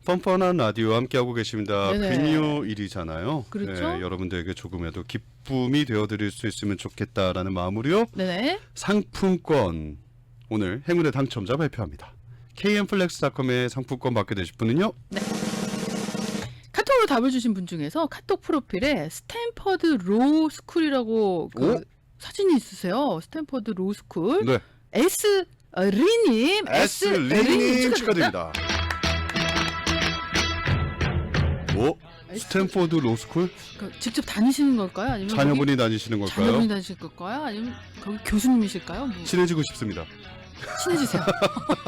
뻔뻔한 라디오 함께하고 계십니다. 네네. 금요일이잖아요. 그렇죠. 네, 여러분들에게 조금이라도 기쁨이 되어드릴 수 있으면 좋겠다라는 마음으로요. 네네. 상품권 오늘 행운의 당첨자 발표합니다. kmflex.com의 상품권 받게 되실 분은요. 카톡으로 답을 주신 분 중에서 카톡 프로필에 스탠퍼드 로우 스쿨이라고 그 오? 사진이 있으세요. 스탠퍼드 로우 스쿨. 네. 리님, 리님 축하드립니다. 오? 스탠포드 로스쿨? 직접 다니시는 걸까요? 아니면 자녀분이 다니시는 걸까요? 자녀분이 다니실 걸까요? 아니면 거기 교수님이실까요? 뭐. 친해지고 싶습니다. 친해지세요.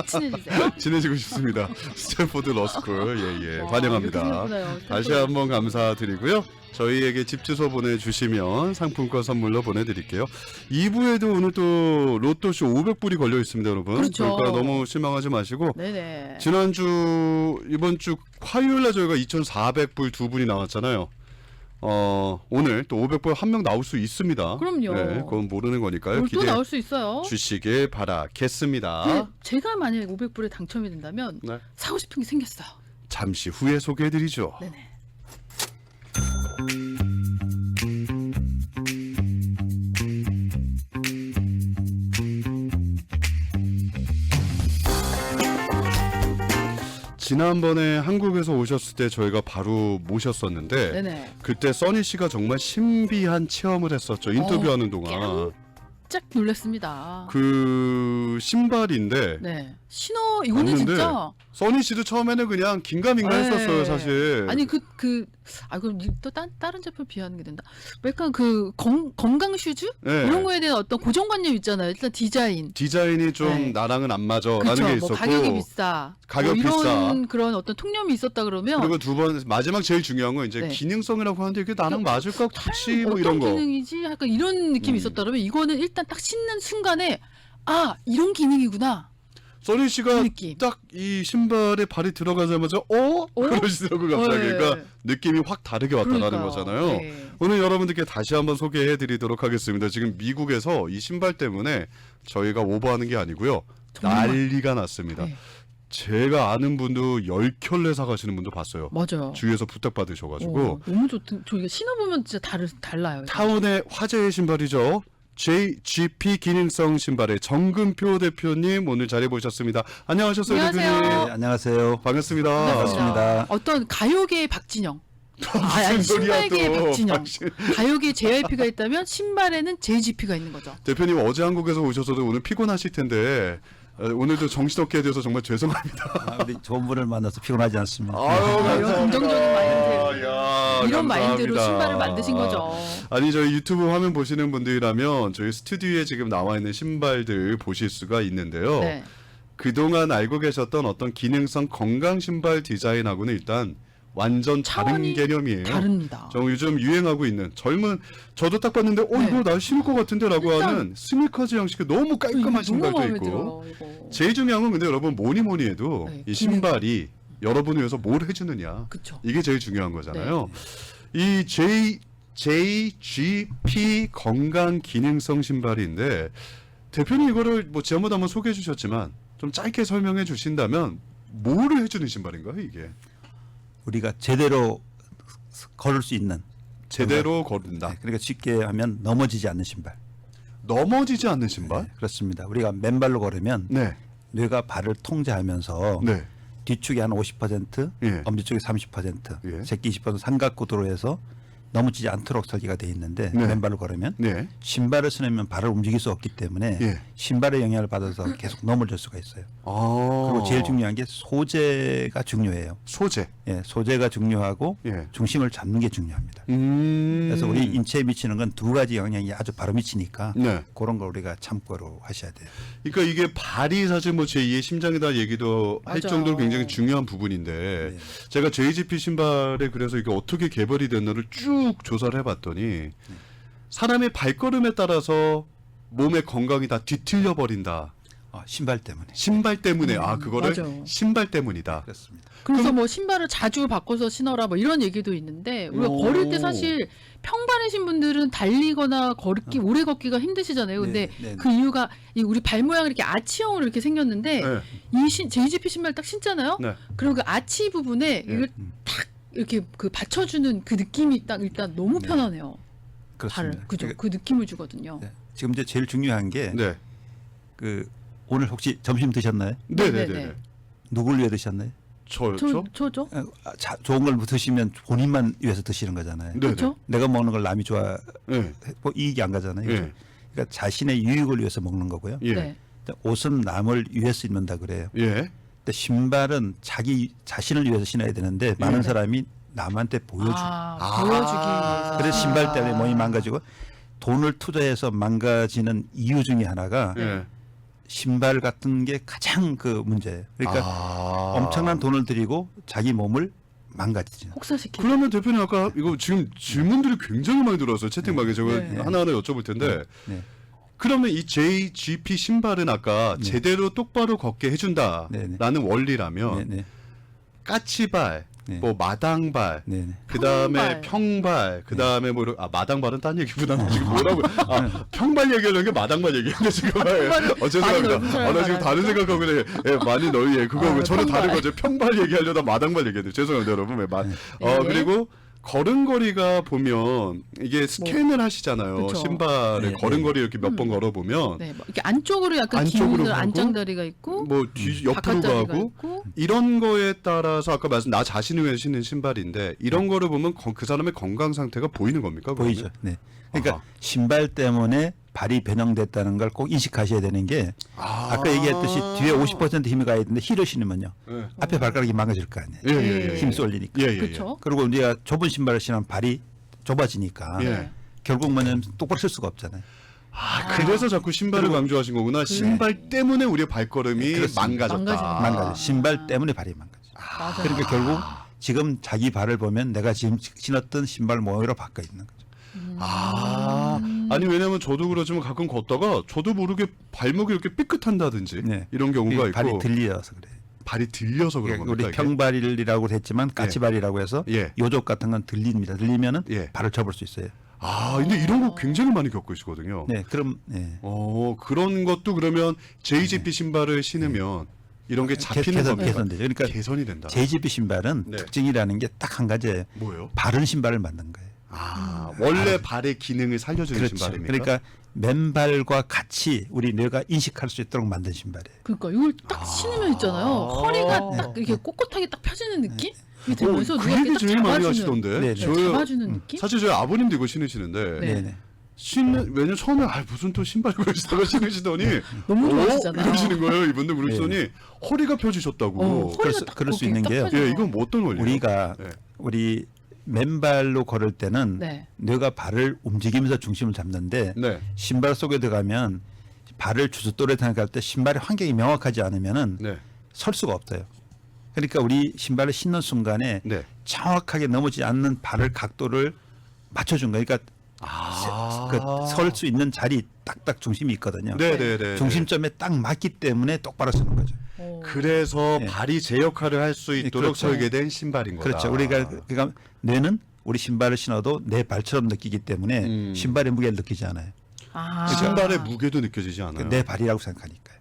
친해지세요. 친해지고 싶습니다. 스탠포드 로스쿨 예예 와, 환영합니다. 이렇게 생겼구나요, 다시 스탠포드. 한번 감사드리고요. 저희에게 집 주소 보내주시면 상품권 선물로 보내드릴게요. 2부에도 오늘 또 로또쇼 500불이 걸려 있습니다, 여러분. 그렇죠. 그러니까 너무 실망하지 마시고 네네. 지난주 이번 주 화요일날 저희가 2,400불 두 분이 나왔잖아요. 오늘 또 500불 한 명 나올 수 있습니다. 그럼요. 네, 그건 모르는 거니까요. 오늘 또 기대해 나올 수 있어요. 주시길 바라겠습니다. 근데 제가 만약에 500불에 당첨이 된다면 네. 사고 싶은 게 생겼어요. 잠시 후에 소개해드리죠. 네네. 지난번에 한국에서 오셨을 때 저희가 바로 모셨었는데 네네. 그때 써니 씨가 정말 신비한 체험을 했었죠. 인터뷰하는 동안. 깜짝 놀랐습니다. 그 신발인데 네. 신어 이거는 봤는데 진짜 써니 씨도 처음에는 그냥 긴가민가 네. 했었어요, 사실. 아니 그럼 또 다른 제품 비하하는 게 된다. 약간 그 건강 슈즈 네. 이런 거에 대한 어떤 고정관념 있잖아요. 일단 디자인. 디자인이 좀 네. 나랑은 안 맞아라는 그렇죠. 게 뭐 있었고 가격이 비싸. 가격 뭐 이런 비싸. 그런 어떤 통념이 있었다 그러면 그리고 두 번 마지막 제일 중요한 건 이제 네. 기능성이라고 하는데 이게 나랑 맞을까 굳이 뭐 어떤 이런 거. 기능이지? 약간 이런 느낌이 있었다 그러면 이거는 일단 딱 신는 순간에 아 이런 기능이구나. 써니 그 씨가 느낌. 딱 이 신발에 발이 들어가자마자 그러시더라고 갑자기. 네. 그러니까 느낌이 확 다르게 왔다라는 그러니까요. 거잖아요. 네. 오늘 여러분들께 다시 한번 소개해드리도록 하겠습니다. 지금 미국에서 이 신발 때문에 저희가 오버하는 게 아니고요. 정말. 난리가 났습니다. 네. 제가 아는 분도 10켤레 사가시는 분도 봤어요. 맞아요. 주위에서 부탁받으셔가지고. 너무 좋든 저 이거 신어보면 진짜 달라요. 타운의 화제의 신발이죠. JGP 기능성 신발의 정근표 대표님 오늘 자리해 보셨습니다. 안녕하셨어요, 안녕하세요. 대표님. 네, 안녕하세요. 반갑습니다. 반갑습니다. 어떤 가요계의 박진영. 아니 무슨 소리야, 신발계의 또. 박진영. 가요계 JYP가 있다면 신발에는 JGP가 있는 거죠. 대표님 어제 한국에서 오셔서도 오늘 피곤하실 텐데 오늘도 정신없게 돼서 정말 죄송합니다. 우리 좋은 분을 만나서 피곤하지 않습니다. 이런 긍정적인 마인드. 야, 이런 마인드로 감사합니다. 신발을 만드신 거죠. 아니 저희 유튜브 화면 보시는 분들이라면 저희 스튜디오에 지금 나와 있는 신발들 보실 수가 있는데요. 네. 그동안 알고 계셨던 어떤 기능성 건강 신발 디자인하고는 일단 완전 다른 차원이 개념이에요. 다릅니다. 저 요즘 유행하고 있는 젊은 저도 딱 봤는데 네. 이거 나 신을 것 같은데라고 일단 하는 스니커즈 형식의 너무 깔끔한 너무 신발도 마음에 있고 들어, 이거. 제일 중요한 건 근데 여러분 뭐니 해도 네, 이 신발이 여러분을 위해서 뭘 해주느냐 그쵸. 이게 제일 중요한 거잖아요. 네. 이 JGP 건강 기능성 신발인데 대표님 이거를 뭐 지난번에 한번 소개해 주셨지만 좀 짧게 설명해 주신다면 뭐를 해주는 신발인가요 이게? 우리가 제대로 걸을 수 있는. 제대로 걸린다. 네, 그러니까 쉽게 하면 넘어지지 않는 신발. 넘어지지 않는 신발? 네, 그렇습니다. 우리가 맨발로 걸으면 네. 뇌가 발을 통제하면서 네. 뒤쪽이 한 50%, 예. 엄지쪽이 30%, 예. 새끼 20% 삼각구도로 해서 넘어지지 않도록 설계가 되어 있는데 네. 맨발로 걸으면 네. 신발을 신으면 발을 움직일 수 없기 때문에 예. 신발의 영향을 받아서 계속 넘어질 수가 있어요. 그리고 제일 중요한 게 소재가 중요해요. 소재. 예, 소재가 중요하고 예. 중심을 잡는 게 중요합니다. 그래서 그래서 우리 인체에 미치는 건 두 가지 영향이 아주 바로 미치니까 네. 그런 걸 우리가 참고로 하셔야 돼요. 그러니까 이게 발이 사실 뭐 제2의 심장이다 얘기도 할 맞아. 정도로 굉장히 중요한 부분인데 네. 제가 JGP 신발에 그래서 이게 어떻게 개발이 됐나를 쭉 조사를 해봤더니 사람의 발걸음에 따라서 몸의 건강이 다 뒤틀려 버린다. 신발 때문에. 신발 때문에 그거를 맞아요. 신발 때문이다. 그렇습니다. 그래서 뭐 신발을 자주 바꿔서 신어라 뭐 이런 얘기도 있는데 우리가 오. 걸을 때 사실 평발이신 분들은 달리거나 걷기 오래 걷기가 힘드시잖아요. 근데 네. 그 이유가 이 우리 발 모양이 이렇게 아치형으로 이렇게 생겼는데 네. 이 JGP 신발 딱 신잖아요. 네. 그리고 그 아치 부분에 네. 이걸 딱 이렇게 그 받쳐주는 그 느낌이 딱 일단 너무 네. 편하네요. 그렇습니다. 발을 그죠? 그러니까, 그 느낌을 주거든요. 네. 지금 이제 제일 중요한 게 네. 오늘 혹시 점심 드셨나요? 네네네. 누굴 위해 드셨나요? 저요? 저죠? 좋은 걸 드시면 본인만 위해서 드시는 거잖아요. 네네. 그렇죠? 내가 먹는 걸 남이 좋아 네. 뭐 이익이 안 가잖아요. 그죠? 예. 그러니까 자신의 유익을 위해서 먹는 거고요. 예. 네. 옷은 남을 위해서 입는다 그래요. 예. 근데 신발은 자기 자신을 위해서 신어야 되는데 많은 네. 사람이 남한테 보여주고 보여주기 위해서. 그래서 신발 때문에 몸이 망가지고 돈을 투자해서 망가지는 이유 중에 하나가 예. 신발 같은 게 가장 그 문제예요. 그러니까 엄청난 돈을 들이고 자기 몸을 망가지죠. 혹사시키고. 그러면 대표님 아까 이거 지금 질문들이 굉장히 많이 들어왔어요. 채팅방에 제가 네. 하나하나 여쭤볼 텐데 네. 그러면 이 JGP 신발은 아까 네. 제대로 똑바로 걷게 해준다라는 네, 원리라면 네. 까치발, 네. 뭐 마당발, 네. 그다음에 평발, 그다음에 뭐 마당발은 딴 얘기보다 지금 뭐라고 평발 얘기하려는 게 마당발 얘기하는데 지금 죄송합니다. 넓은 사람 나 지금 다른 말하는데? 생각하고 그래. 예, 많이 넓이 그거 저는 평발. 다른 거죠. 평발 얘기하려다 마당발 얘기했는데 죄송합니다, 여러분. 예. 그리고 걸음걸이가 보면 이게 스캔을 하시잖아요. 그쵸. 신발을 네, 걸음걸이 이렇게 몇 번 걸어보면 네, 뭐 이렇게 안쪽으로 약간 안쪽으로 긴 가고, 안장다리가 있고 뭐 옆으로 바깥다리가 가고 있고 이런 거에 따라서 아까 말씀 나 자신을 위해 신는 신발인데 이런 거를 보면 그 사람의 건강 상태가 보이는 겁니까? 그러면? 보이죠. 네. 그러니까 아하. 신발 때문에 발이 변형됐다는 걸 꼭 인식하셔야 되는 게 아까 얘기했듯이 뒤에 50% 힘이 가야 되는데 힐을 신으면요. 예. 앞에 발가락이 망가질 거 아니에요. 예, 예, 예. 힘 쏠리니까. 예, 예, 예. 그렇죠. 그리고 우리가 좁은 신발을 신으면 발이 좁아지니까 예. 결국 뭐냐면 똑바로 쓸 수가 없잖아요. 그래서 자꾸 신발을 그리고- 강조하신 거구나. 신발 때문에 우리의 발걸음이 그렇습니다. 망가졌다. 망가져. 신발 때문에 발이 망가져. 맞아요. 그러니까 결국 지금 자기 발을 보면 내가 지금 신었던 신발 모양으로 바뀌어 있는 거죠. 아니 왜냐면 저도 그렇지만 가끔 걷다가 저도 모르게 발목이 이렇게 삐끗한다든지 네. 이런 경우가 있고 발이 들려서 그래. 발이 들려서 그런 그러니까 겁니까? 우리 이게? 평발이라고 했지만 까치발이라고 해서 예. 요족 같은 건 들립니다. 들리면은 예. 발을 접을 수 있어요. 근데 이런 거 굉장히 많이 겪고 있거든요. 네, 그럼 네. 그런 것도 그러면 JGP 신발을 신으면 이런 게 잡히는 겁니까? 개선되죠. 그러니까 개선이 된다. JGP 신발은 네. 특징이라는 게 딱 한 가지예요. 뭐예요? 바른 신발을 만든 거예요. 원래 발의 기능을 살려주는 그렇죠. 신발입니까? 그러니까 맨발과 같이 우리 뇌가 인식할 수 있도록 만든 신발이에요. 그러니까 이걸 딱 신으면 있잖아요. 허리가 딱 이렇게 꼿꼿하게 딱 펴지는 느낌이 들면서 그 누가 이렇게 얘기 딱 제일 많이 잡아주는, 하시던데. 네, 네. 잡아주는 느낌? 사실 저희 아버님도 이거 신으시는데 네. 네네. 왜냐면 처음에 무슨 또 신발 그러시다가 신으시더니 너무 좋아하시잖아요. 이러시는 거예요. 이분들 그러시더니 허리가 펴지셨다고. 허리가 딱 그럴 수 거기 있는 딱 게요. 펴져요. 이건 뭐 어떤 원리예요? 우리가 네. 우리 맨발로 걸을 때는 네. 뇌가 발을 움직이면서 중심을 잡는데 네. 신발 속에 들어가면 발을 주춧돌에 생각할 때 신발의 환경이 명확하지 않으면은 네. 설 수가 없어요. 그러니까 우리 신발을 신는 순간에 네. 정확하게 넘어지지 않는 발을 각도를 맞춰준 거예요. 그러니까 설 수 있는 자리 딱딱 중심이 있거든요. 네네네. 중심점에 딱 맞기 때문에 똑바로 서는 거죠. 그래서 네. 발이 제 역할을 할 수 있도록 그렇죠. 설계된 신발인 거다. 그렇죠. 우리가 그러니까 뇌는 우리 신발을 신어도 내 발처럼 느끼기 때문에 신발의 무게를 느끼지 않아요. 신발의 무게도 느껴지지 않아요. 내 발이라고 생각하니까요.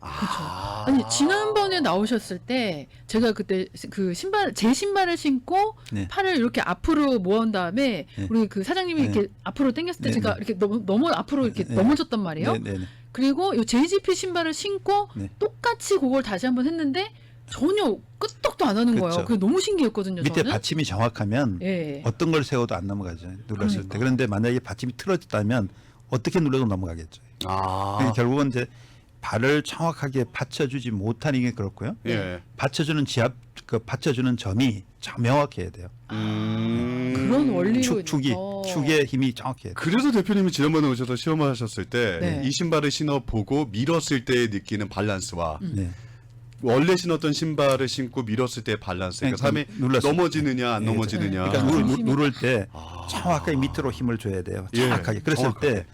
아니 지난번에 나오셨을 때 제가 그때 그 신발 제 신발을 신고 네. 팔을 이렇게 앞으로 모은 다음에 네. 우리 그 사장님이 네. 이렇게 앞으로 당겼을 때 네, 제가 네. 이렇게 너무 앞으로 이렇게 네. 넘어졌단 말이에요. 네. 그리고 이 JGP 신발을 신고 네. 똑같이 그걸 다시 한번 했는데 전혀 끄떡도 안 하는 거예요. 그렇죠. 그게 너무 신기했거든요. 밑에 저는. 받침이 정확하면 예. 어떤 걸 세워도 안 넘어가죠. 눌렀을 그러니까. 때. 그런데 만약에 받침이 틀어졌다면 어떻게 눌러도 넘어가겠죠. 그러니까 결국은 이제 발을 정확하게 받쳐주지 못하는 게 그렇고요. 예. 받쳐주는 받쳐주는 점이 참 명확해야 돼요. 그런 원리로 축의 힘이 정확해야 돼요. 그래서 대표님이 지난번에 오셔서 시험하셨을 때 네. 이 신발을 신어보고 밀었을 때 느끼는 밸런스와 네. 원래 신었던 신발을 신고 밀었을 때의 밸런스, 그러니까 사람이 눌렀을 넘어지느냐 안 때. 넘어지느냐. 그러니까 중심이 누를 때 정확하게 밑으로 힘을 줘야 돼요. 예, 정확하게. 그랬을 정확하게. 때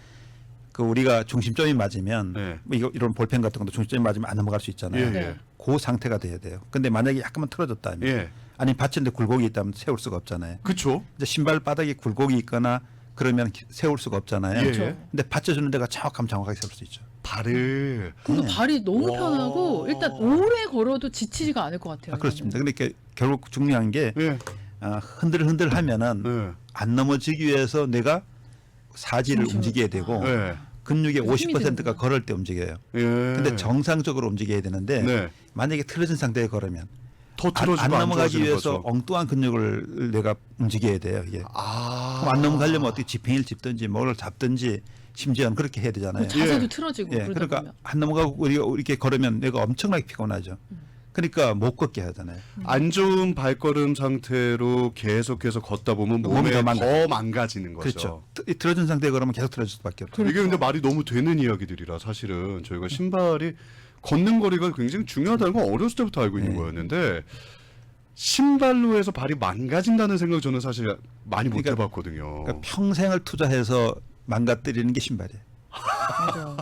그 우리가 중심점이 맞으면 네. 뭐 이런 볼펜 같은 것도 중심점이 맞으면 안 넘어갈 수 있잖아요. 예, 네. 예. 그 상태가 돼야 돼요. 근데 만약에 약간만 틀어졌다면 예. 아니 받쳤는데 굴곡이 있다면 세울 수가 없잖아요. 그쵸? 이제 신발 바닥에 굴곡이 있거나 그러면 세울 수가 없잖아요. 예. 그렇죠. 근데 받쳐주는 데가 정확하면 정확하게 세울 수 있죠. 발을. 그리고 네. 발이 너무 와. 편하고 일단 오래 걸어도 지치지가 않을 것 같아요. 그렇습니다. 근데 결국 중요한 게 예. 흔들흔들 하면은 예. 안 넘어지기 위해서 내가 사지를 중심을- 움직여야 되고 예. 근육의 힘이 50%가 되는구나. 걸을 때 움직여요. 예. 근데 정상적으로 움직여야 되는데 네. 만약에 틀어진 상태에 걸으면 더 안 틀어지고 넘어가기 좋아지는 위해서 거죠. 엉뚱한 근육을 내가 움직여야 돼요. 이게. 아. 그럼 안 넘어가려면 어떻게 지팽이를 짚든지 뭐를 잡든지 심지어는 그렇게 해야 되잖아요. 그 자세도 예. 틀어지고 예, 그러다 그러니까 보면. 안 넘어가고 우리가 이렇게 걸으면 내가 엄청나게 피곤하죠. 그러니까 못 걷게 하잖아요. 안 좋은 발걸음 상태로 계속해서 걷다 보면 몸이 몸이 더 더 망가지는 거죠. 그렇죠. 틀어진 상태에 걸으면 계속 틀어질 수밖에 없죠. 이게 근데 말이 너무 되는 이야기들이라 사실은 저희가 신발이 걷는 거리가 굉장히 중요하다는 건 어렸을 때부터 알고 있는 네. 거였는데 신발로 해서 발이 망가진다는 생각 저는 사실 많이 못 그러니까- 해봤거든요. 그러니까 평생을 투자해서 망가뜨리는 게 신발이에요.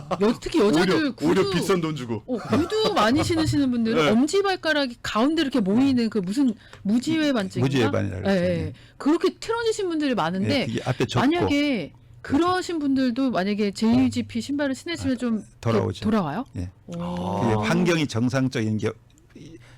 맞아. 특히 여자들 오히려 비싼 돈 주고. 구두 많이 신으시는 분들은 네. 엄지발가락이 가운데 이렇게 모이는 그 무슨 무지외 반증인가? 무지외반이라고 예, 그러죠. 예. 그렇게 틀어지신 분들이 많은데 예, 그게 앞에 좁고 만약에 그러신 분들도 만약에 JGP 신발을 신으시면 좀 이렇게 돌아오죠. 돌아와요? 예. 오. 그게 환경이 정상적인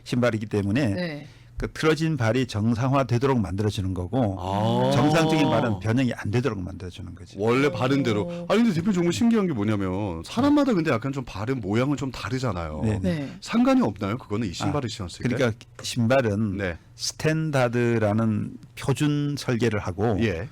신발이기 때문에 네. 그 틀어진 발이 정상화되도록 만들어주는 거고 아. 정상적인 발은 변형이 안 되도록 만들어주는 거지. 원래 바른 대로. 오. 아니 근데 대표 정말 신기한 게 뭐냐면 사람마다 근데 약간 좀 발은 모양은 좀 다르잖아요. 네. 네. 상관이 없나요? 그거는 이 신발을 신었을 때. 그러니까 신발은 네. 스탠다드라는 표준 설계를 하고 예.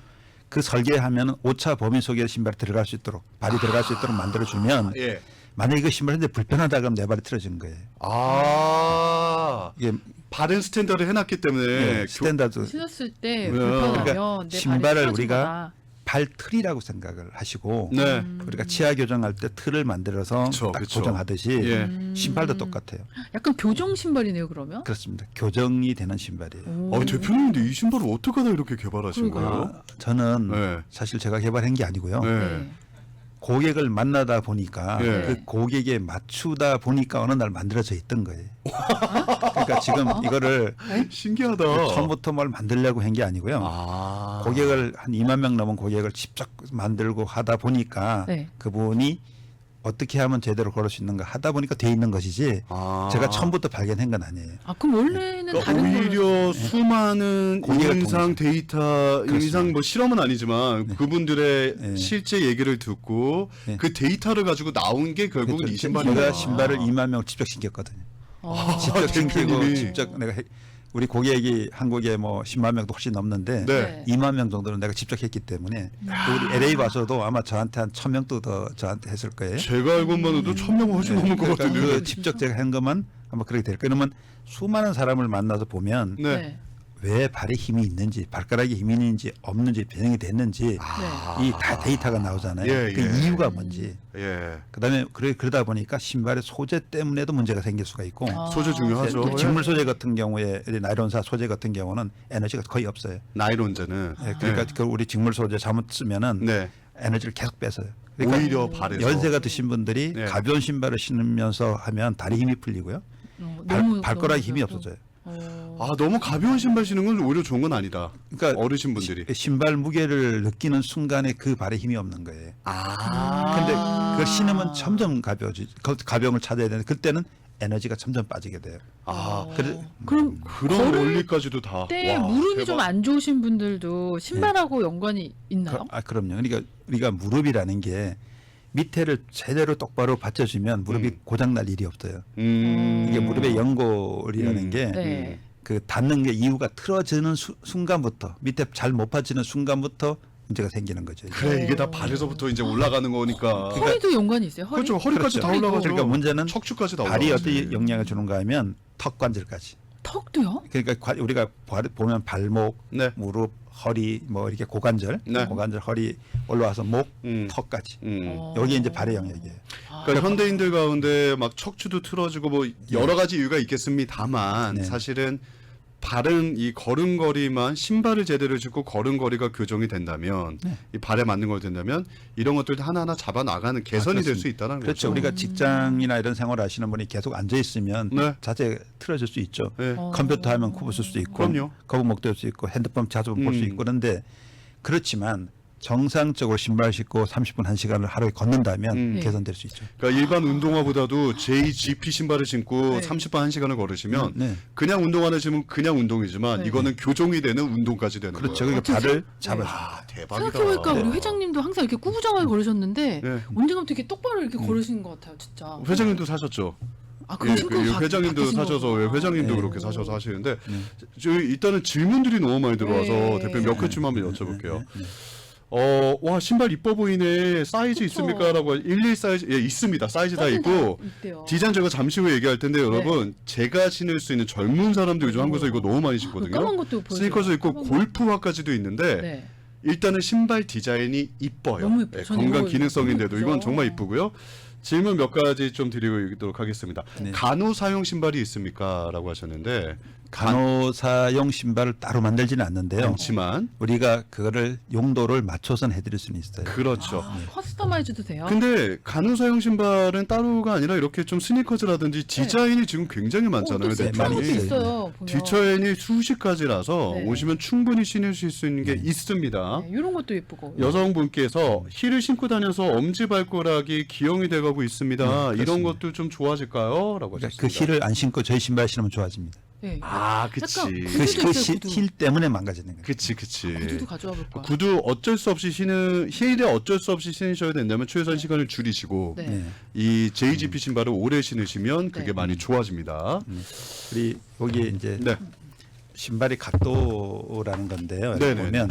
그 설계하면 오차 범위 속에 신발이 들어갈 수 있도록 발이 들어갈 수 있도록 만들어주면 예. 만약에 그 신발인데 불편하다 그러면 내 발이 틀어지는 거예요. 아. 이게 바른 스탠더를 해놨기 때문에 스탠다드 신었을 때 네. 불편하면 그러니까 내 신발을 발이 틀어진 우리가 거다. 발틀이라고 생각을 하시고 네. 우리가 치아 교정할 때 틀을 만들어서 그쵸, 딱 그쵸. 고정하듯이 예. 신발도 똑같아요. 약간 교정 신발이네요, 그러면. 그렇습니다. 교정이 되는 신발이에요. 아, 대표님 근데 이 신발을 어떻게 하다 이렇게 개발하신 그러니까요. 거예요? 저는 네. 사실 제가 개발한 게 아니고요. 네. 네. 고객을 만나다 보니까 네. 그 고객에 맞추다 보니까 어느 날 만들어져 있던 거예요. 그러니까 지금 이거를 신기하다. 처음부터 뭘 만들려고 한 게 아니고요. 아. 고객을 한 2만 명 넘은 고객을 직접 만들고 하다 보니까 네. 그분이 어떻게 하면 제대로 걸을 수 있는가 하다 보니까 돼 있는 것이지 아. 제가 처음부터 발견한 건 아니에요. 아, 그럼 원래는 그러니까 다른 거를 오히려 수많은 고객을 임상 데이터, 임상 뭐 실험은 아니지만 그분들의 네. 실제 얘기를 듣고 네. 그 데이터를 가지고 나온 게 결국은 이 신발이다. 제가 신발을 2만 명을 직접 신겼거든요. 아, 직접 신기고 대표님이. 직접 내가 우리 고객이 한국에 뭐 10만 명도 훨씬 넘는데 네. 2만 명 정도는 내가 직접 했기 때문에 또 우리 LA 와서도 아마 저한테 한 1,000명도 더 저한테 했을 거예요. 제가 알고만 해도 1,000명 훨씬 넘을 것 그러니까 같은데. 그 직접 제가 한 것만 아마 그렇게 될 거예요. 그러면 수많은 사람을 만나서 보면 네. 네. 왜 발에 힘이 있는지 발가락에 힘이 있는지 없는지 변형이 됐는지 아. 이 다 데이터가 나오잖아요. 예, 그 예. 이유가 뭔지. 예. 그다음에 그러다 보니까 신발의 소재 때문에도 문제가 생길 수가 있고 아. 소재 중요하죠. 그 직물 소재 같은 경우에 나이론사 소재 같은 경우는 에너지가 거의 없어요. 나이론제는. 예, 그러니까 그 우리 직물 소재 잘못 쓰면은 네. 에너지를 계속 뺏어요. 그러니까 오히려 발에서. 연세가 드신 분들이 네. 가벼운 신발을 신으면서 하면 다리 힘이 풀리고요. 발가락에 힘이 없어져요. 아, 너무 가벼운 신발 신는 건 오히려 좋은 건 아니다. 그러니까 어르신 분들이. 신발 무게를 느끼는 순간에 그 발에 힘이 없는 거예요. 아. 근데 그걸 신으면 점점 가벼움을 찾아야 되는데 그때는 에너지가 점점 빠지게 돼요. 아. 그럼 그런 원리까지도 다. 때 와, 무릎이 대박. 좀 안 좋으신 분들도 신발하고 연관이 있나요? 그럼요. 그러니까 우리가 무릎이라는 게 밑에를 제대로 똑바로 받쳐주면 무릎이 고장 날 일이 없어요. 이게 무릎의 연골이라는 게 네. 그 닿는 게 이유가 틀어지는 순간부터 밑에 잘 못 받치는 순간부터 문제가 생기는 거죠. 그래, 이게 다 발에서부터 이제 올라가는 거니까. 허리도 연관이 있어요. 허리? 그렇죠. 허리까지 그렇죠. 다 올라가죠. 그러니까 문제는 척추까지 다 발이 올라가지. 어떻게 영향을 주는가 하면 턱 관절까지. 턱도요? 그러니까 우리가 보면 발목, 네. 무릎, 허리 뭐 이렇게 고관절, 네. 고관절, 허리 올라와서 목, 음. 턱까지. 어. 여기 이제 발의 영역이에요. 그러니까 현대인들 가운데 막 척추도 틀어지고 뭐 여러 가지 이유가 있겠습니다만 네. 사실은 발은 이 걸음걸이만 신발을 제대로 신고 걸음걸이가 교정이 된다면 네. 이 발에 맞는 걸 된다면 이런 것들 하나하나 잡아 나가는 개선이 될 수 있다는 그렇죠. 거죠. 우리가 직장이나 이런 생활을 하시는 분이 계속 앉아 있으면 네. 자세 틀어질 수 있죠. 네. 컴퓨터 하면 코 부술 수 있고, 그럼요. 거북목 될 수 있고, 핸드폰 자주 볼 수 있고 그런데 그렇지만 정상적으로 신발 신고 30분 1시간을 하루에 걷는다면 네. 개선될 수 있죠. 그러니까 일반 운동화보다도 JGP 신발을 신고 네. 30분 1시간을 걸으시면 네. 그냥 운동화를 신으면 그냥 운동이지만 네. 이거는 교정이 되는 운동까지 되는 그렇죠. 거예요. 그러니까 발을 잡아줘. 아, 대박이다. 생각해보니까 네. 우리 회장님도 항상 이렇게 꾸부정하게 걸으셨는데 네. 언젠가부터 이렇게 똑바로 이렇게 걸으시는 것 같아요, 진짜. 회장님도 사셨죠. 아, 그럼 신고 회장님도 바뀌신 사셔서 거구나. 회장님도 네. 그렇게 사셔서 하시는데 저희 일단은 질문들이 너무 많이 들어와서 네. 대표님 몇 개쯤 한번 여쭤볼게요. 네. 와 신발 이뻐 보이네. 사이즈 그쵸. 있습니까?라고 11 사이즈 예 있습니다. 사이즈 다 사이즈 있고 있대요. 디자인 제가 잠시 후에 얘기할 텐데 여러분 제가 신을 수 있는 젊은 사람들 요즘 한국에서 이거 너무 많이 그 신거든요. 까만 것도 보여줘요. 스니커즈 있고 까만 거. 골프화까지도 있는데 네. 일단은 신발 디자인이 이뻐요. 너무 이뻐요. 저는 건강 이거 기능성인데도 너무 이건 이쁘죠. 정말 이쁘고요. 질문 몇 가지 좀 드리도록 하겠습니다. 네. 간호 사용 신발이 있습니까?라고 하셨는데 간호사용 신발을 따로 만들지는 않는데요. 않지만 우리가 그거를 용도를 맞춰서 해드릴 수는 있어요. 그렇죠. 아, 커스터마이즈도 돼요? 근데 간호사용 신발은 따로가 아니라 이렇게 좀 스니커즈라든지 디자인이 지금 굉장히 많잖아요. 또 내 세트한 것도 편이. 있어요. 보면. 뒤처엔이 수십 가지라서 네. 오시면 충분히 신으실 수 있는 게 있습니다. 네, 이런 것도 예쁘고. 여성분께서 힐을 신고 다녀서 엄지발가락이 기형이 돼가고 있습니다. 이런 그렇습니다. 것도 좀 좋아질까요? 라고 그러니까 하셨습니다. 그 힐을 안 신고 저희 신발 신으면 좋아집니다. 네. 아, 그치. 약간 그, 구두도 그 있어요, 구두. 힐 때문에 망가지는 거예요. 그치, 그치. 구두도 가져와 볼 거야. 구두 어쩔 수 없이 힐에 어쩔 수 없이 신으셔야 된다면 최소한 시간을 줄이시고 네. 네. 이 JGP 신발을 오래 신으시면 그게 네. 많이 좋아집니다. 우리 여기 이제 네. 신발이 각도라는 건데요. 여기 네네. 보면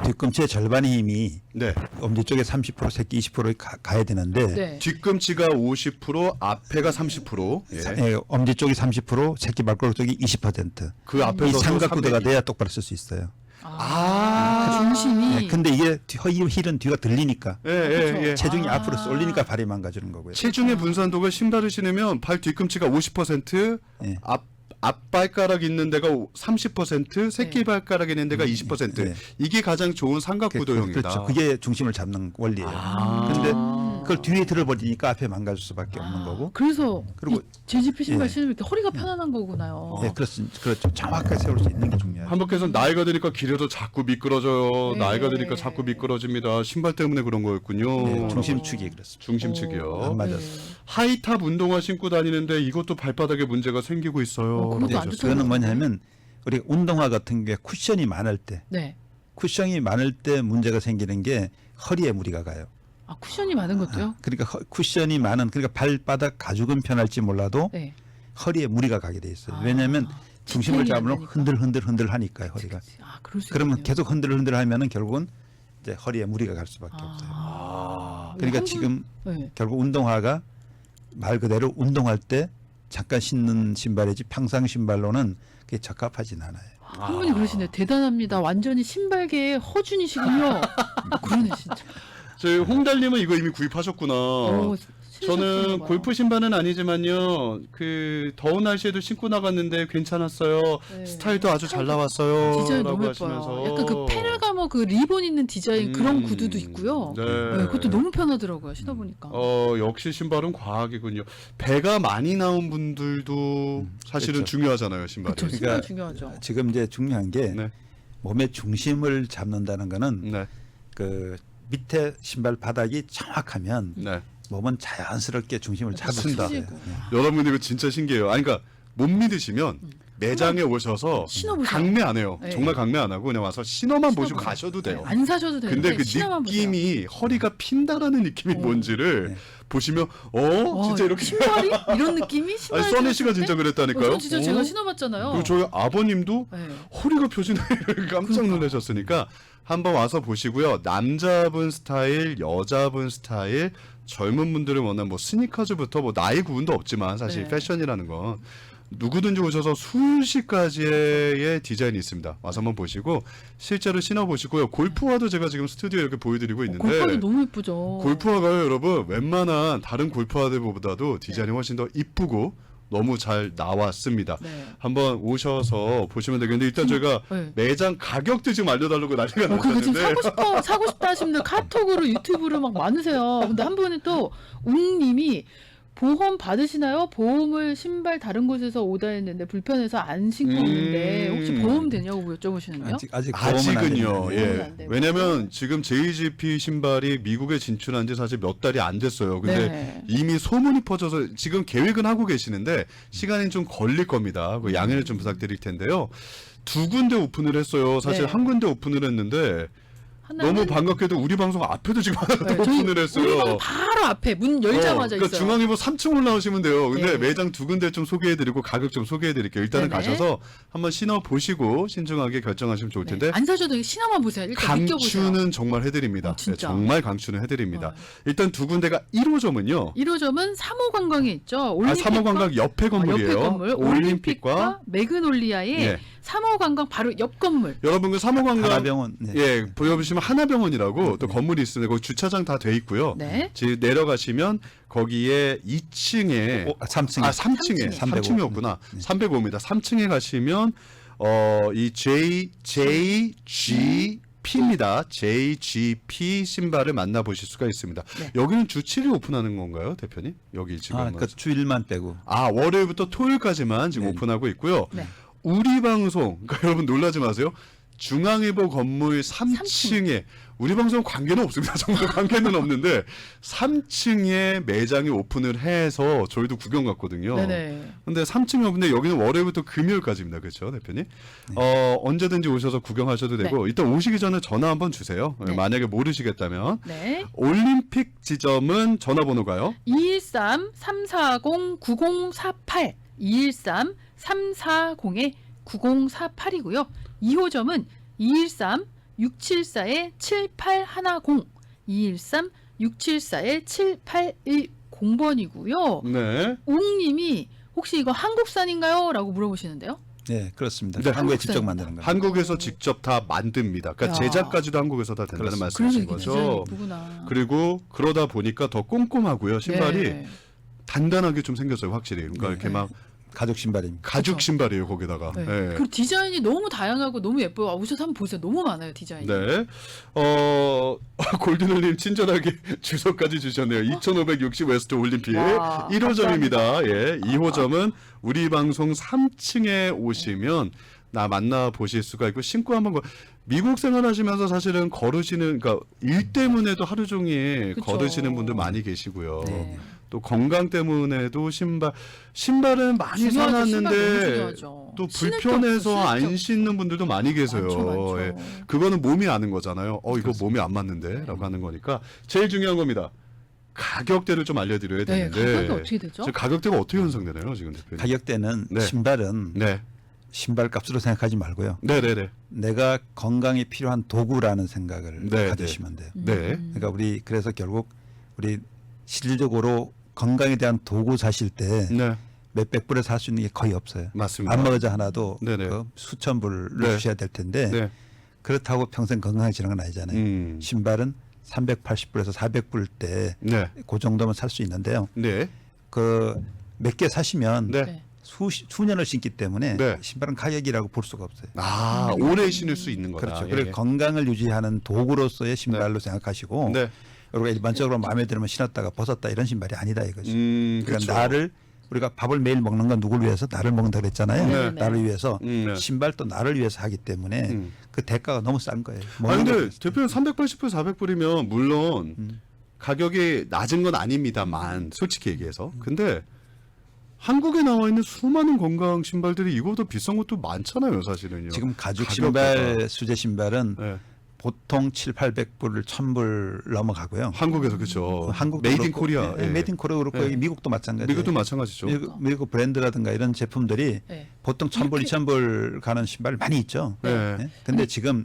뒤꿈치의 절반의 힘이 네. 엄지 쪽에 30%, 새끼 20% 가야 되는데 네. 뒤꿈치가 50%, 앞에가 30%. 예. 엄지 쪽이 30%, 새끼 발가락 쪽이 20%. 그 이 앞에서 삼각구도가 돼야 똑바로 쓸 수 있어요. 아. 중심이. 네, 근데 이게 이 힐은 뒤가 들리니까 예, 예, 예. 체중이 아. 앞으로 쏠리니까 발이 망가지는 거고요. 체중의 분산도가 신발을 신으면 발 뒤꿈치가 50%, 네. 앞발가락 있는 데가 30%, 새끼 네. 발가락 있는 데가 20%. 네. 이게 가장 좋은 삼각구도형이다. 그렇죠. 그게 중심을 잡는 원리예요. 아. 근데 그걸 뒤에 들어버리니까 앞에 망가질 수밖에 없는 거고. 그래서 그리고- 이 JGP 신발 예. 신을 때 허리가 편안한 거구나요. 네, 그렇죠. 정확하게 세울 수 있는 게 중요해요. 한복께서는 나이가 드니까 길에도 자꾸 미끄러져요. 네. 나이가 드니까 자꾸 미끄러집니다. 신발 때문에 그런 거였군요. 네, 중심축이 그렇습니다. 중심축이요. 안 맞아요. 하이탑 운동화 신고 다니는데 이것도 발바닥에 문제가 생기고 있어요. 그것도 이제 안 좋다고 그거는 뭐냐면 우리 운동화 같은 게 쿠션이 많을 때, 네. 쿠션이 많을 때 문제가 생기는 게 허리에 무리가 가요. 아, 쿠션이 많은 것도요? 그러니까 쿠션이 많은 그러니까 발바닥 가죽은 편할지 몰라도 네. 허리에 무리가 가게 돼 있어요. 아, 왜냐하면 중심을 디테일이 안 잡으면 되니까. 흔들 하니까요, 허리가. 아, 그럴 수 그러면 있겠네요. 계속 흔들 하면은 결국은 이제 허리에 무리가 갈 수밖에 없어요. 아. 그러니까 한 분- 지금 네. 결국 운동화가 말 그대로 운동할 때 잠깐 신는 신발이지 평상 신발로는 그게 적합하진 않아요. 한 분이 그러시네요. 대단합니다. 완전히 신발계의 허준이시군요. 그러네 진짜. 저희 홍달님은 이거 이미 구입하셨구나. 오, 저는 신으셨나 봐요. 골프 신발은 아니지만요. 그 더운 날씨에도 신고 나갔는데 괜찮았어요. 네. 스타일도 아주 잘 나왔어요. 디자인 라고 너무 하시면서. 예뻐요. 약간 그 페르가모 그 리본 있는 디자인 그런 구두도 있고요. 네. 네, 그것도 너무 편하더라고요. 신어보니까. 역시 신발은 과학이군요. 배가 많이 나온 분들도 사실은 그렇죠. 중요하잖아요, 신발이. 그렇죠. 신발 그러니까 중요하죠. 지금 이제 중요한 게 네. 몸의 중심을 잡는다는 거는 네. 그 밑에 신발 바닥이 정확하면 네. 몸은 자연스럽게 중심을 잡을 수 맞습니다. 있어요. 치고. 여러분 이거 진짜 신기해요. 아니 그러니까 못 믿으시면 매장에 오셔서 신어보세요. 강매 안 해요. 네. 정말 강매 안 하고 그냥 와서 신어만 보시고 신어보세요. 가셔도 돼요. 안 사셔도 되는데 근데 그 신어만 보세요. 느낌이 허리가 핀다라는 느낌이 뭔지를 네. 보시면 와, 진짜 이렇게 신발이 이런 느낌이 신발. 아니 써니 씨가 진짜 그랬다니까요. 저 진짜 제가 어? 신어봤잖아요. 그리고 저희 아버님도 네. 허리가 펴지네 깜짝 놀라셨으니까 한번 와서 보시고요. 남자분 스타일, 여자분 스타일, 젊은 분들을 원하는 뭐 스니커즈부터 뭐 나이 구분도 없지만 사실 네. 패션이라는 건 누구든지 오셔서 수십 가지의 디자인이 있습니다. 와서 한번 보시고 실제로 신어 보시고요. 골프화도 제가 지금 스튜디오에 이렇게 보여드리고 있는데 골프도 너무 예쁘죠. 골프화가요, 여러분 웬만한 다른 골프화들보다도 디자인이 훨씬 더 이쁘고 너무 잘 나왔습니다. 네. 한번 오셔서 보시면 되겠는데 일단 저희가 네. 매장 가격도 지금 알려달라고 난리가 그러니까 지금 났는데 사고 싶다 하시는 분들 카톡으로 유튜브로 막 많으세요. 근데 한 분은 또 웅님이 보험 받으시나요? 보험을 신발 다른 곳에서 오다했는데 불편해서 안 신고 있는데 혹시 보험 되냐고 여쭤보시는데요? 아직 보험은 안 아직은요. 됩니다. 예. 보험은 안 되고. 왜냐면 지금 JGP 신발이 미국에 진출한 지 사실 몇 달이 안 됐어요. 근데 네. 이미 소문이 퍼져서 지금 계획은 하고 계시는데 시간이 좀 걸릴 겁니다. 그 양해를 좀 부탁드릴 텐데요. 두 군데 오픈을 했어요. 사실 네. 한 군데 오픈을 했는데 하나는 너무 반갑게도 우리 방송 앞에도 지금 하나 더 네, 저희 오픈을 했어요. 우리 방 바로 앞에 문 열자마자 그러니까 있어요. 중앙일보 3층 올라오시면 돼요. 근데 네. 매장 두 군데 좀 소개해드리고 가격 좀 소개해드릴게요. 일단은 네네. 가셔서 한번 신어 보시고 신중하게 결정하시면 좋을 텐데 네. 안 사셔도 신어만 보세요. 일단 느껴보세요. 강추는 정말 해드립니다. 진짜. 네, 정말 강추는 해드립니다. 어. 일단 두 군데가 1호점은요. 1호점은 3호 관광에 있죠. 아, 올림픽과 3호 관광 옆에 건물이에요. 옆에 건물 올림픽과 매그놀리아의 예. 3호 관광 바로 옆 건물. 여러분 그 3호 관광 하나병원. 네. 예 보여보시면 하나병원이라고 또 건물이 있습니다. 거기 주차장 다 돼 있고요. 네. 지금 내려가시면 거기에 2층에 3층. 3층에 305. 3층이었구나. 305입니다. 3층에 가시면 이 JGP입니다. JGP 신발을 만나보실 수가 있습니다. 네. 여기는 주 7일 오픈하는 건가요, 대표님? 여기 지금 그러니까 주일만 빼고. 월요일부터 토요일까지만 지금 네. 오픈하고 있고요. 네. 우리 방송, 그러니까 여러분 놀라지 마세요. 중앙일보 건물 3층에 우리 방송 관계는 없습니다. 정말 관계는 없는데 3층에 매장이 오픈을 해서 저희도 구경 갔거든요. 네네. 근데 3층에 오픈데 여기는 월요일부터 금요일까지입니다. 그렇죠, 대표님? 언제든지 오셔서 구경하셔도 되고 일단 오시기 전에 전화 한번 주세요. 네. 만약에 모르시겠다면 네. 올림픽 지점은 전화번호가요? 213-340-9048 213-340-9048이고요. 2호점은 213-674-7810 213-674-7810번이고요. 네. 웅님이 혹시 이거 한국산인가요? 라고 물어보시는데요. 네, 그렇습니다. 네, 한국에 한국산. 직접 만드는 거예요. 한국에서 직접 다 만듭니다. 그러니까 야. 제작까지도 한국에서 다 된다는 그렇습니다. 그런 말씀이신 얘기는 거죠. 예쁘구나. 그리고 그러다 보니까 더 꼼꼼하고요. 신발이 네. 단단하게 좀 생겼어요, 확실히. 그러니까 네. 이렇게 막 가죽 신발입니다. 가죽 그쵸. 신발이에요, 거기다가. 네. 네. 그리고 디자인이 너무 다양하고 너무 예뻐요. 오셔서 한번 보세요. 너무 많아요, 디자인이. 네. 골든올림 친절하게 주소까지 주셨네요. 2560 웨스트 올림픽 와, 1호점입니다. 예. 2호점은 우리 방송 3층에 오시면 나 만나 보실 수가 있고 신고 한번 미국 생활하시면서 사실은 걸으시는 그러니까 일 때문에도 하루 종일 그쵸. 걸으시는 분들 많이 계시고요. 네. 또 건강 때문에도 신발은 많이 중요하죠. 신발 너무 사놨는데 중요하죠. 또 신을 게 불편해서 없어, 안 신을 게 신는 분들도 많이 계세요. 많죠, 많죠. 예. 그거는 몸이 아는 거잖아요. 이거 몸이 안 맞는데 라고 하는 거니까 제일 중요한 겁니다. 가격대를 좀 알려드려야 네, 되는데 가격이 어떻게 되죠? 지금 가격대가 어떻게 형성되나요 지금 대표님? 가격대는 네. 신발은 네. 신발 값으로 생각하지 말고요. 네네네. 내가 건강에 필요한 도구라는 생각을 네, 가지시면 돼요. 네. 그러니까 우리 그래서 결국 우리 실질적으로 건강에 대한 도구 사실 때 네. 몇백 불에 살 수 있는 게 거의 없어요. 맞습니다. 안마의자 하나도 네네. 그 수천 불을 네. 주셔야 될 텐데 네. 그렇다고 평생 건강해지는 건 아니잖아요. 신발은 380불에서 400불 때 네. 그 정도면 살 수 있는데요. 네. 그 몇 개 사시면 네. 네. 수년을 신기 때문에 네. 신발은 가격이라고 볼 수가 없어요. 오래 신을 수 있는 거다. 그렇죠. 예. 그리고 건강을 유지하는 도구로서의 신발로 생각하시고 네. 그리고 일반적으로 마음에 들면 신었다가 벗었다 이런 신발이 아니다 이거죠. 그러니까 그렇죠. 나를 우리가 밥을 매일 먹는 건 누굴 위해서 나를 먹는다 그랬잖아요. 네. 나를 위해서 네. 신발도 나를 위해서 하기 때문에 그 대가가 너무 싼 거예요. 아니 근데 대표님 380불 400불이면 물론 가격이 낮은 건 아닙니다만 솔직히 얘기해서 근데 한국에 나와 있는 수많은 건강 신발들이 이거보다 비싼 것도 많잖아요 사실은요. 지금 가죽 가격대가. 신발 수제 신발은 네. 보통 7,800불 1,000불 넘어가고요. 한국에서 그렇죠. 한국도 메이드 인 그렇고, 코리아. 네, 예. 메이드 인 코리아 그렇고 예. 여기 미국도 마찬가지예요. 미국도 마찬가지죠. 미국 브랜드라든가 이런 제품들이 네. 보통 1,000불, 2,000불 가는 신발 많이 있죠. 네. 네. 근데 지금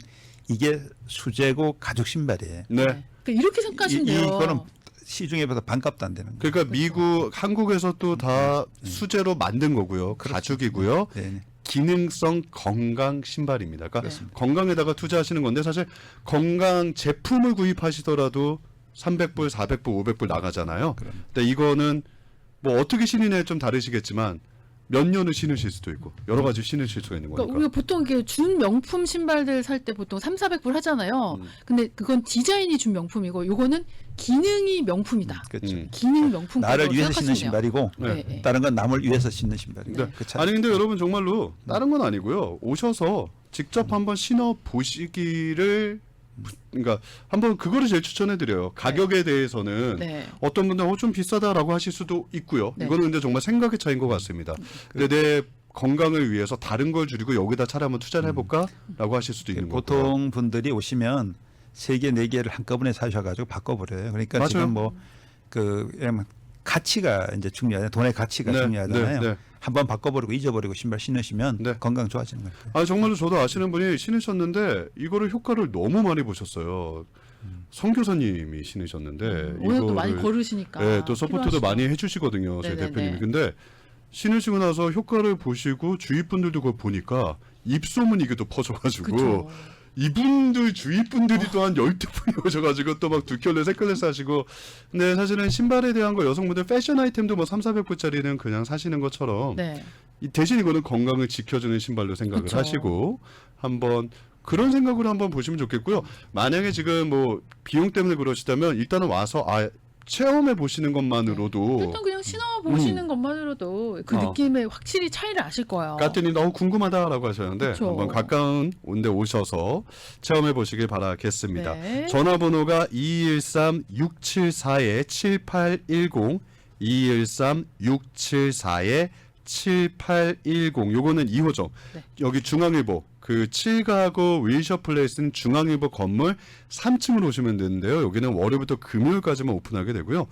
이게 수제고 가죽 신발이에요. 네. 그러니까 이렇게 생각하시면 돼요. 이거는 시중에 비해서 반값도 안 되는 거예요. 그러니까 미국, 한국에서 또 다 수제로 만든 거고요. 가죽이고요. 네, 네. 기능성 건강 신발입니다. 그러니까 건강에다가 투자하시는 건데 사실 건강 제품을 구입하시더라도 300불, 400불, 500불 나가잖아요. 근데 이거는 뭐 어떻게 신이냐에 좀 다르시겠지만 몇 년을 신으실 수도 있고 여러 가지 신으실 수가 있는 그러니까 거니까. 우리가 보통 이렇게 준 명품 신발들 살 때 보통 3,400불 하잖아요. 근데 그건 디자인이 준 명품이고 요거는 기능이 명품이다. 그렇죠. 기능 명품. 나를 위해서 신는 신발이고 네. 다른 건 남을 위해서 신는 신발이고. 네. 그 차이. 아니 근데 여러분 정말로 다른 건 아니고요. 오셔서 직접 한번 신어 보시기를 그러니까 한번 그거를 제일 추천해 드려요. 가격에 대해서는 네. 어떤 분들은 좀 비싸다라고 하실 수도 있고요. 네. 이거는 근데 정말 생각의 차이인 것 같습니다. 근데 내 건강을 위해서 다른 걸 줄이고 여기다 차라리 한번 투자를 해볼까라고 하실 수도 있는 거고요. 보통 분들이 오시면 3개, 4개를 한꺼번에 사셔가지고 바꿔버려요. 그러니까 맞아요. 지금 뭐그 가치가 이제 중요하잖아요. 돈의 가치가 네, 중요하잖아요. 네, 네. 한번 바꿔버리고 잊어버리고 신발 신으시면 네. 건강 좋아지는 거예요. 아 정말로 저도 아시는 분이 신으셨는데 이거를 효과를 너무 많이 보셨어요. 선교사님이 신으셨는데 오늘 또 이거를- 많이 걸으시니까. 네, 또 서포트도 필요하시죠. 많이 해주시거든요, 저희 네네네. 대표님이. 근데 신으시고 나서 효과를 보시고 주위 분들도 그걸 보니까 입소문 이게 또 퍼져가지고 그쵸. 이분들 주위 분들이 또 한 12분이 오셔가지고 또 막 2켤레 3켤레 사시고. 근데 사실은 신발에 대한 거 여성분들 패션 아이템도 뭐 3,400불짜리는 그냥 사시는 것처럼 네. 대신 이거는 건강을 지켜주는 신발로 생각을 그쵸. 하시고 한번 그런 생각으로 한번 보시면 좋겠고요. 만약에 지금 뭐 비용 때문에 그러시다면 일단은 와서 체험해 보시는 것만으로도 일단 그냥 신어 보시는 것만으로도 그 느낌에 확실히 차이를 아실 거예요. 까뜨니 너무 궁금하다라고 하셨는데 그쵸. 한번 가까운 온데 오셔서 체험해 보시길 바라겠습니다. 네. 전화번호가 213-674-7810 213-674-7810 요거는 2호점. 네. 여기 중앙일보 그 7가구 윌셔플레이스는 중앙일보 건물 3층으로 오시면 되는데요. 여기는 월요일부터 금요일까지만 오픈하게 되고요.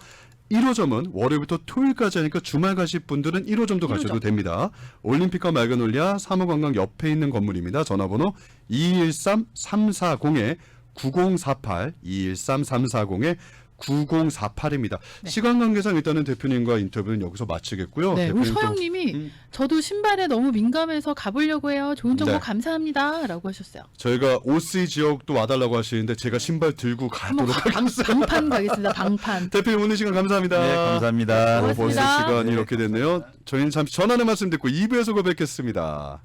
1호점은 월요일부터 토요일까지 하니까 주말 가실 분들은 1호점도 가셔도 1호점. 됩니다. 올림픽과 말그놀리아 사무관광 옆에 있는 건물입니다. 전화번호 213-340-9048 213-340-9048입니다. 네. 시간 관계상 일단은 대표님과 인터뷰는 여기서 마치겠고요. 네, 우리 대표님 또- 서영님이 저도 신발에 너무 민감해서 가보려고 해요. 좋은 정보 네. 감사합니다라고 하셨어요. 저희가 OC 지역도 와달라고 하시는데 제가 신발 들고 한번 가도록 방판 가겠습니다. 방판. 대표님 오늘 시간 감사합니다. 네, 감사합니다. 벌써 고맙습니다. 시간이 이렇게 됐네요. 저희는 잠시 전하는 말씀 듣고 2부에서 뵙겠습니다.